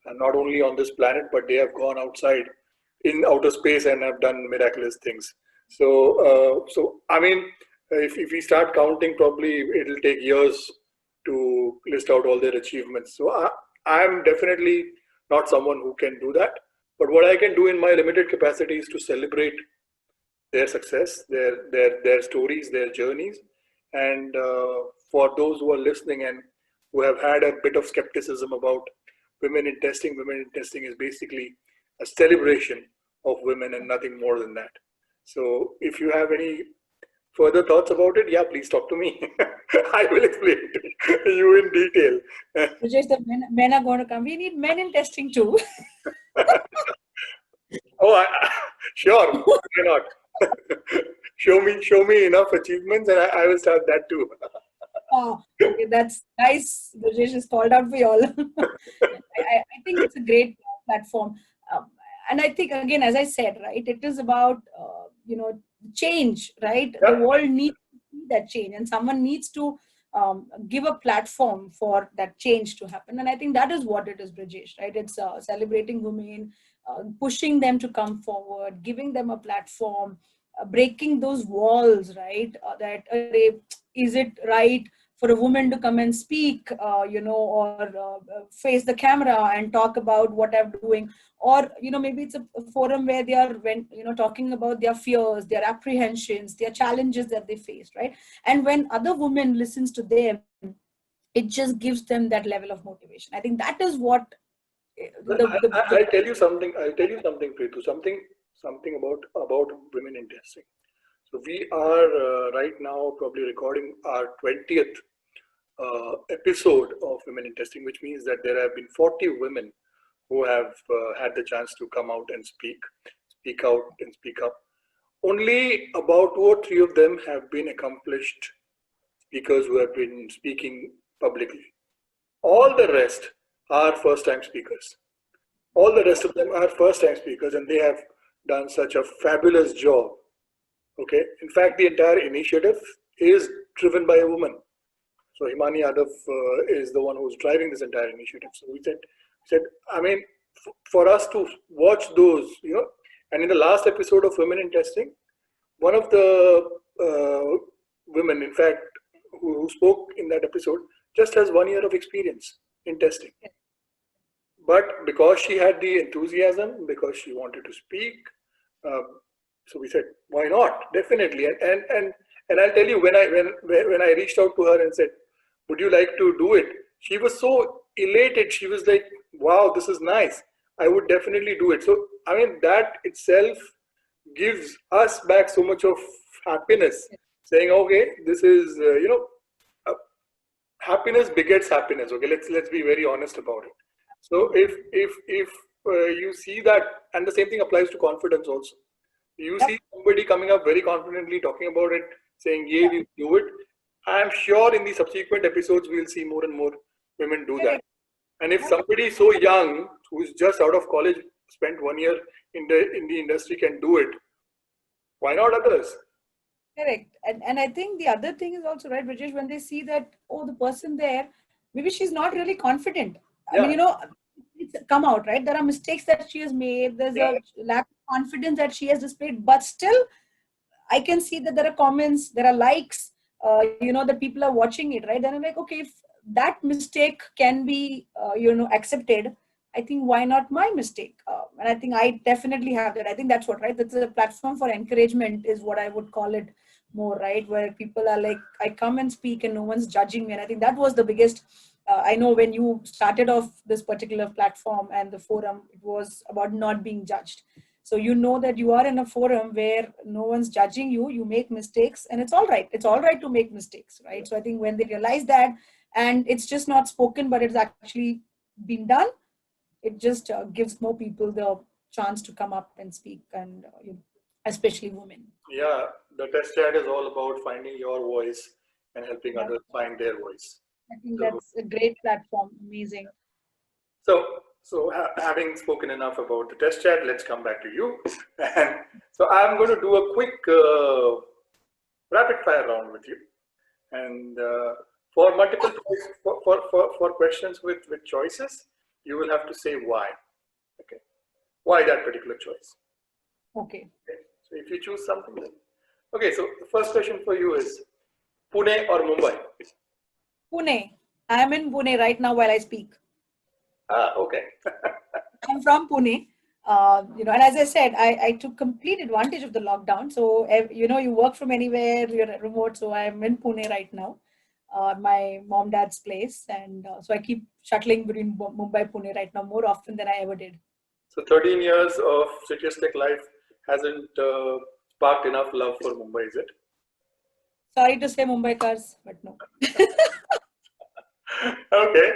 and not only on this planet, but they have gone outside in outer space and have done miraculous things. So I mean, if we start counting, probably it'll take years to list out all their achievements. So I am definitely not someone who can do that. But what I can do in my limited capacity is to celebrate their success, their stories, their journeys. And for those who are listening and who have had a bit of skepticism about women in testing is basically a celebration of women and nothing more than that. So if you have any further thoughts about it, yeah, please talk to me. I will explain to you in detail. Brijesh, the men are going to come. We need men in testing too. Oh, sure, why not? show me enough achievements, and I will start that too. Oh, okay, that's nice. Brijesh is called out for you all. I think it's a great platform. And I think, again, as I said, right, it is about, change, right? Yeah. The world needs to see that change, and someone needs to give a platform for that change to happen. And I think that is what it is, Brijesh, right? It's celebrating women, pushing them to come forward, giving them a platform, breaking those walls, right? Is it right for a woman to come and speak, or face the camera and talk about what I'm doing? Or, maybe it's a forum where they are, talking about their fears, their apprehensions, their challenges that they face, right? And when other women listens to them, it just gives them that level of motivation. I think that is what I'll tell you something. I'll tell you something, Prithu. Something about women in testing. So we are right now probably recording our 20th episode of Women in Testing, which means that there have been 40 women who have had the chance to come out and speak out and speak up. Only about 2 or 3 of them have been accomplished speakers who have been speaking publicly. All the rest are first-time speakers. All the rest of them are first-time speakers, and they have done such a fabulous job. Okay. In fact, the entire initiative is driven by a woman. So Himani Yadav is the one who's driving this entire initiative. So we said, I mean, for us to watch those, and in the last episode of Women in Testing, one of the women, in fact, who spoke in that episode, just has 1 year of experience in testing. But because she had the enthusiasm, because she wanted to speak, so we said, why not? Definitely. And I'll tell you, when I reached out to her and said, would you like to do it? She was so elated. She was like, wow, this is nice. I would definitely do it. So, I mean, that itself gives us back so much of happiness, saying, okay, this is, happiness begets happiness. Okay, let's be very honest about it. So if you see that, and the same thing applies to confidence also. You see somebody coming up very confidently talking about it, saying, yeah, we do it. I'm sure in the subsequent episodes, we'll see more and more women do that. And if somebody so young, who's just out of college, spent 1 year in the industry can do it, why not others? Correct. And I think the other thing is also, right, Brijesh, when they see that, oh, the person there, maybe she's not really confident. I mean, it's come out, right? There are mistakes that she has made. There's a lack of confidence that she has displayed, but still, I can see that there are comments, there are likes, that people are watching it, right? Then I'm like, okay, if that mistake can be, accepted, I think why not my mistake? And I think I definitely have that. I think that's what, right? That's a platform for encouragement is what I would call it more, right? Where people are like, I come and speak and no one's judging me. And I think that was the biggest, I know when you started off this particular platform and the forum, it was about not being judged. So you know that you are in a forum where no one's judging you, you make mistakes, and it's all right. It's all right to make mistakes, right? So I think when they realize that, and it's just not spoken, but it's actually been done, it just gives more people the chance to come up and speak, and especially women. Yeah, the test chat is all about finding your voice and helping others find their voice. I think that's a great platform. Amazing. So having spoken enough about the test chat, let's come back to you. And so I'm going to do a quick rapid fire round with you. And for multiple for questions with choices, you will have to say why. Okay, why that particular choice? Okay. So if you choose something, then okay. So the first question for you is Pune or Mumbai? Pune. I am in Pune right now while I speak. Okay. I'm from Pune. And as I said, I took complete advantage of the lockdown. So, you work from anywhere, you're remote. So I'm in Pune right now, my mom, dad's place. And so I keep shuttling between Mumbai, Pune right now more often than I ever did. So 13 years of CitiusTech life hasn't sparked enough love for Mumbai, is it? Sorry to say Mumbai cars, but no. Okay.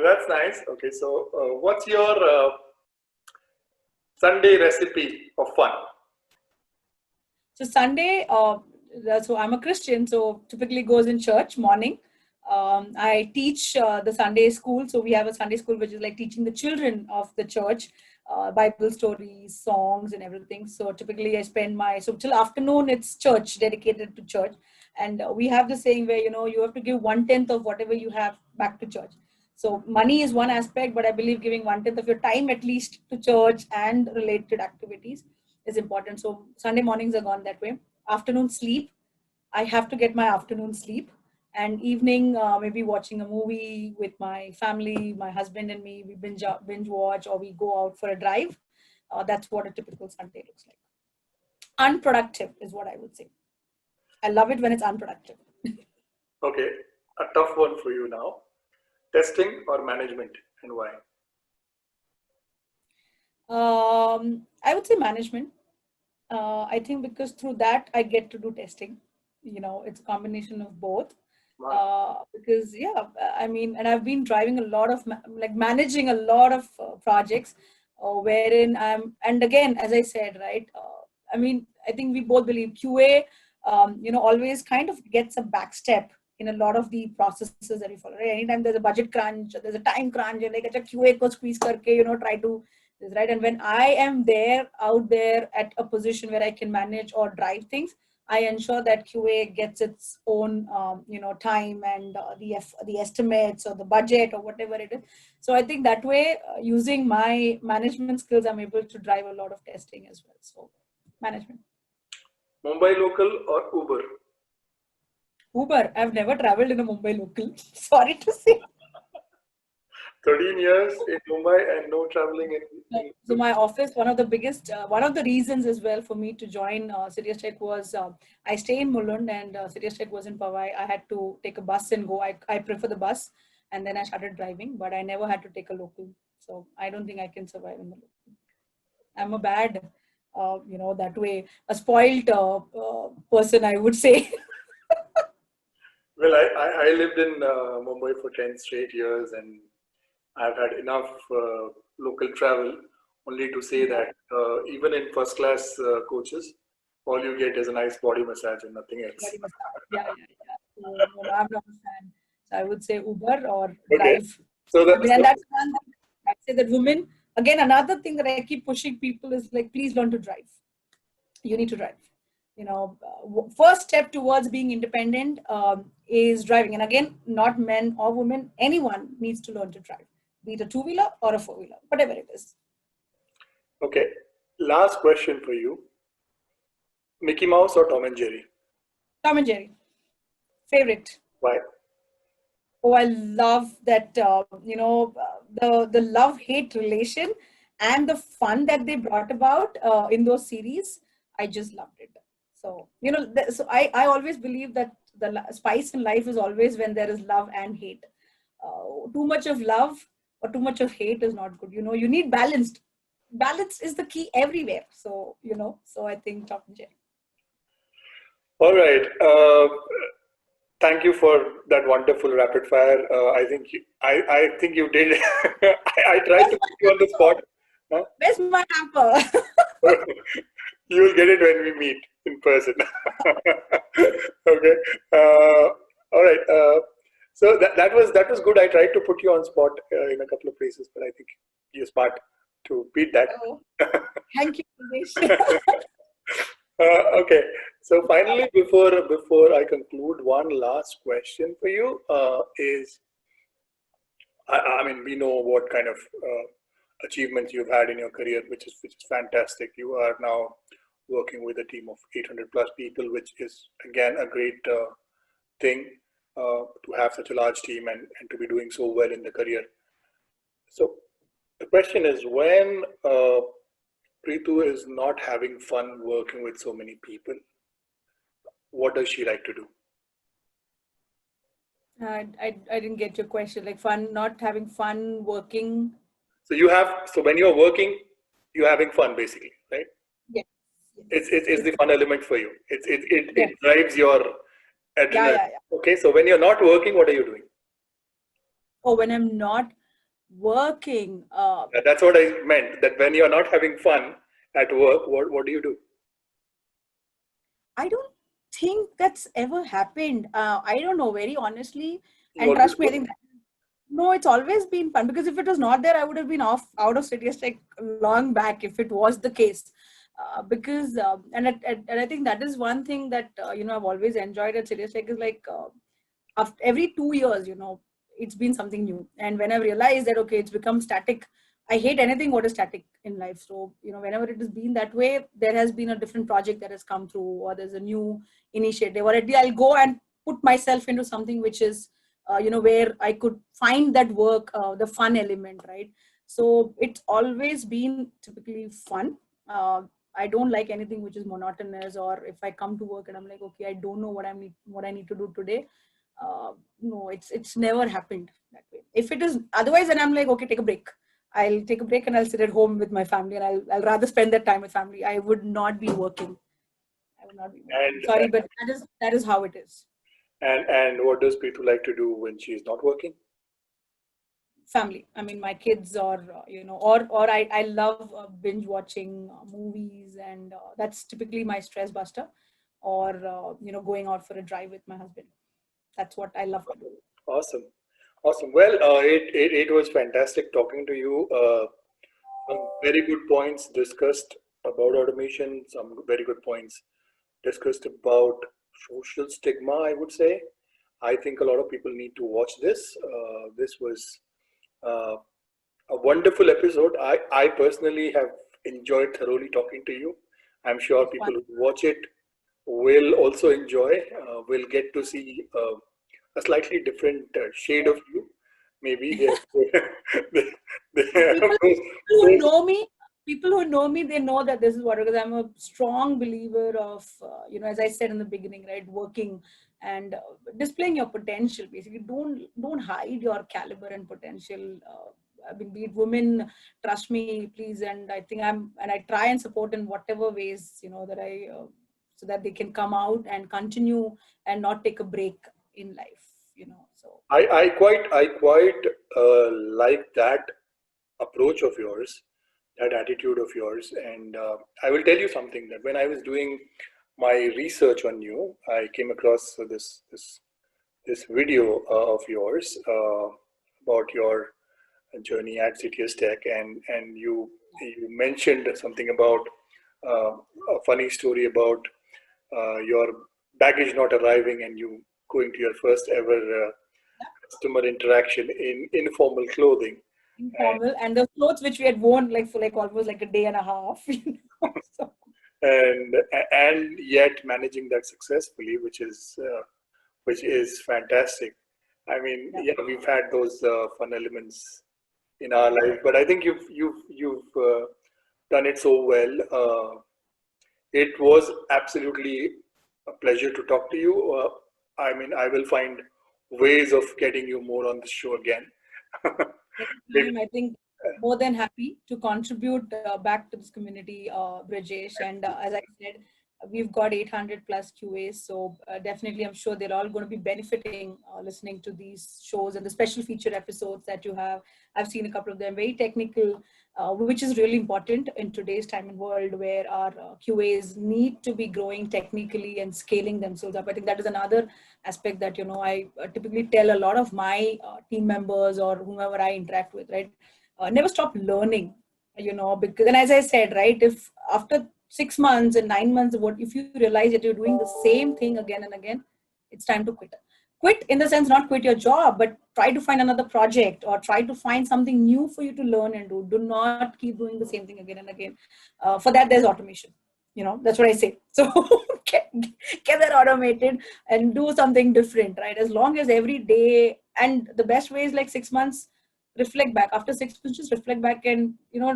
That's nice. Okay, so what's your Sunday recipe of fun? So Sunday, so I'm a Christian, so typically goes in church morning. I teach the Sunday school. So we have a Sunday school, which is like teaching the children of the church Bible stories, songs, and everything. So typically I spend so till afternoon it's church, dedicated to church. And we have the saying where, you have to give 1/10 of whatever you have back to church. So money is one aspect, but I believe giving 1/10 of your time at least to church and related activities is important. So Sunday mornings are gone that way. Afternoon sleep, I have to get my afternoon sleep. And evening, maybe watching a movie with my family, my husband and me. We binge watch, or we go out for a drive. That's what a typical Sunday looks like. Unproductive is what I would say. I love it when it's unproductive. Okay, a tough one for you now. Testing or management, and why? I would say management. I think because through that I get to do testing. It's a combination of both. Because I mean, and I've been driving a lot of managing a lot of projects, wherein and again, as I said, right, I mean, I think we both believe QA always kind of gets a back step in a lot of the processes that we follow, right? Anytime there's a budget crunch, there's a time crunch, you're like, acha QA ko squeeze karke, try to this, right? And when I am out there at a position where I can manage or drive things, I ensure that QA gets its own, time and the estimates or the budget or whatever it is. So I think that way, using my management skills, I'm able to drive a lot of testing as well. So management. Mumbai local or Uber? Uber. I've never traveled in a Mumbai local. Sorry to say. 13 years in Mumbai and no traveling in So my office, one of the reasons as well for me to join CitiusTech was I stay in Mulund and CitiusTech was in Powai. I had to take a bus and go. I prefer the bus, and then I started driving, but I never had to take a local. So I don't think I can survive in the local. I'm a bad, that way, a spoiled person, I would say. Well, I lived in Mumbai for 10 straight years and I've had enough local travel only to say that even in first class coaches, all you get is a nice body massage and nothing else. Body massage. Yeah. So, no, I'm not a fan. So I would say Uber or Okay. drive. So And that's one thing I say that women, again, another thing that I keep pushing people is like, please learn to drive. You need to drive. First step towards being independent is driving. And again, not men or women, anyone needs to learn to drive, be it a two-wheeler or a four-wheeler, whatever it is. Okay, last question for you. Mickey Mouse or Tom and Jerry? Tom and Jerry. Favorite. Why? Oh, I love that, the love-hate relation and the fun that they brought about in those series. I just loved it. So, so I always believe that the spice in life is always when there is love and hate. Too much of love or too much of hate is not good. You need balanced. Balance is the key everywhere. So, so I think Tom and Jerry. All right. Thank you for that wonderful rapid fire. I think you did. I tried to put you on the spot. Huh? Where's my hamper? You will get it when we meet in person. Okay. All right. So that was good. I tried to put you on spot in a couple of places, but I think you're smart to beat that. Oh, thank you, Brijesh. Okay. So finally, before I conclude, one last question for you is, I mean, we know what kind of achievements you've had in your career, which is fantastic. You are now working with a team of 800 plus people, which is again a great thing to have such a large team and to be doing so well in the career. So the question is, when Prithu is not having fun working with so many people, what does she like to do? I didn't get your question. Like fun, not having fun working. So when you're working, you're having fun basically, right? Yes. It's the fun element for you. It drives your adrenaline. Yeah. Okay, so when you're not working, what are you doing? Oh, when I'm not working. That's what I meant. That when you're not having fun at work, what do you do? I don't think that's ever happened. I don't know, very honestly. And trust me, I think No, it's always been fun, because if it was not there, I would have been out of CitiusTech long back if it was the case. Because and I think that is one thing that I've always enjoyed at CitiusTech is like after every 2 years, it's been something new. And when I realized that okay, it's become static, I hate anything what is static in life. So whenever it has been that way, there has been a different project that has come through, or there's a new initiative, or I'll go and put myself into something which is where I could find that work, the fun element, right? So it's always been typically fun. uh, I don't like anything which is monotonous, or if I come to work and I'm like, okay, I don't know what I need to do today. No, it's never happened that way. If it is otherwise, then I'm like, okay, take a break. I'll take a break and I'll sit at home with my family, and I'll rather spend that time with family. I would not be working. I would not be working. And Sorry, but that is how it is. and what does Prithu like to do when she's not working? Family. I mean, my kids, or I love binge watching movies, and that's typically my stress buster, or going out for a drive with my husband. That's what I love to do. Awesome, awesome. Well, it was fantastic talking to you. Some very good points discussed about automation. Some very good points discussed about social stigma, I would say. I think a lot of people need to watch this. This was uh, a wonderful episode. I personally have enjoyed thoroughly talking to you. I'm sure It's people fun. who watch it will also enjoy. Will get to see a slightly different shade of you. Maybe they, people those, who those, know me they know that this is what, because I'm a strong believer of as I said in the beginning, right, working and displaying your potential. Basically, don't hide your caliber and potential. I mean, be it women, trust me, please. And I think I try and support in whatever ways that I so that they can come out and continue and not take a break in life. So I quite like that approach of yours, that attitude of yours. And I will tell you something, that when I was doing my research on you, I came across this video of yours about your journey at CitiusTech, and you mentioned something about a funny story about your baggage not arriving and you going to your first ever customer interaction in informal clothing. informal, and the clothes which we had worn like for like almost like a day and a half. So, And yet managing that successfully, which is fantastic. I mean, yeah. yeah, we've had those fun elements in our life, but I think you've done it so well. It was absolutely a pleasure to talk to you. I mean, I will find ways of getting you more on the show again. Maybe. Anytime, I think more than happy to contribute back to this community, Brijesh. And as I said, we've got 800 plus QAs. So definitely, I'm sure they're all going to be benefiting listening to these shows and the special feature episodes that you have. I've seen a couple of them, very technical, which is really important in today's time and world where our QAs need to be growing technically and scaling themselves up. I think that is another aspect that I typically tell a lot of my team members or whomever I interact with, right? Never stop learning, because, and as I said, right, if after 6 months and 9 months, what if you realize that you're doing the same thing again and again, it's time to quit in the sense, not quit your job, but try to find another project or try to find something new for you to learn and do not keep doing the same thing again and again. For that, there's automation. That's what I say. So get that automated and do something different, right? As long as every day, and the best way is like 6 months, reflect back. After 6 months, just reflect back and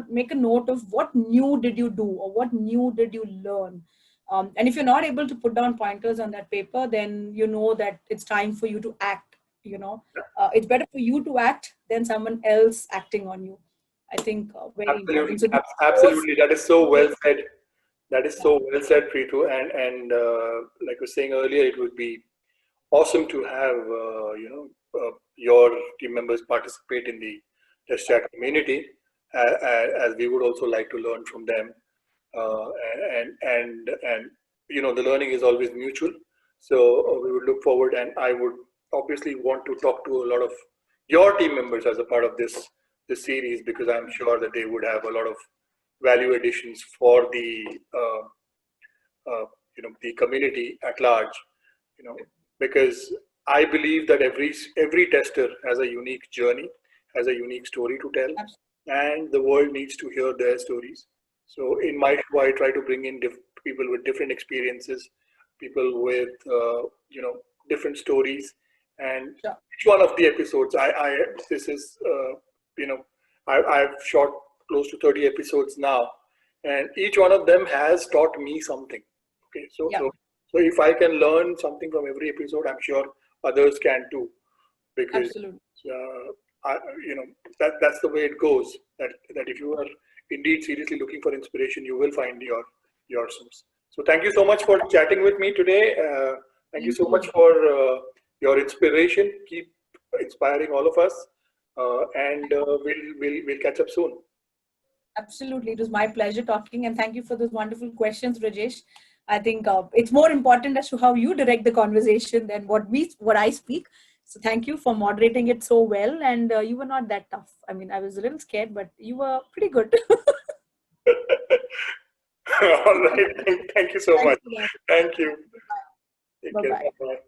make a note of what new did you do or what new did you learn. And if you're not able to put down pointers on that paper, then you know that it's time for you to act. It's better for you to act than someone else acting on you. I think very Absolutely, important. So those, absolutely. That is so well said. That is yeah, so well said, Preetu. And like I was saying earlier, it would be awesome to have your team members participate in the test chat community, as we would also like to learn from them. Uh, and the learning is always mutual. So we would look forward, and I would obviously want to talk to a lot of your team members as a part of this series, because I'm sure that they would have a lot of value additions for the the community at large. Because I believe that every tester has a unique journey, has a unique story to tell, and the world needs to hear their stories. So in my show, I try to bring in people with different experiences, people with different stories, and each one of the episodes, this is I've shot close to 30 episodes now, and each one of them has taught me something. Okay, so if I can learn something from every episode, I'm sure others can too, because that's the way it goes. That if you are indeed seriously looking for inspiration, you will find your source. So thank you so much for chatting with me today. Thank you so much for your inspiration. Keep inspiring all of us, and we'll catch up soon. Absolutely, it was my pleasure talking, and thank you for those wonderful questions, Brijesh. I think it's more important as to how you direct the conversation than what I speak. So thank you for moderating it so well, and you were not that tough. I mean, I was a little scared, but you were pretty good. All right. Thank you so much. Thank you. Bye-bye. Bye.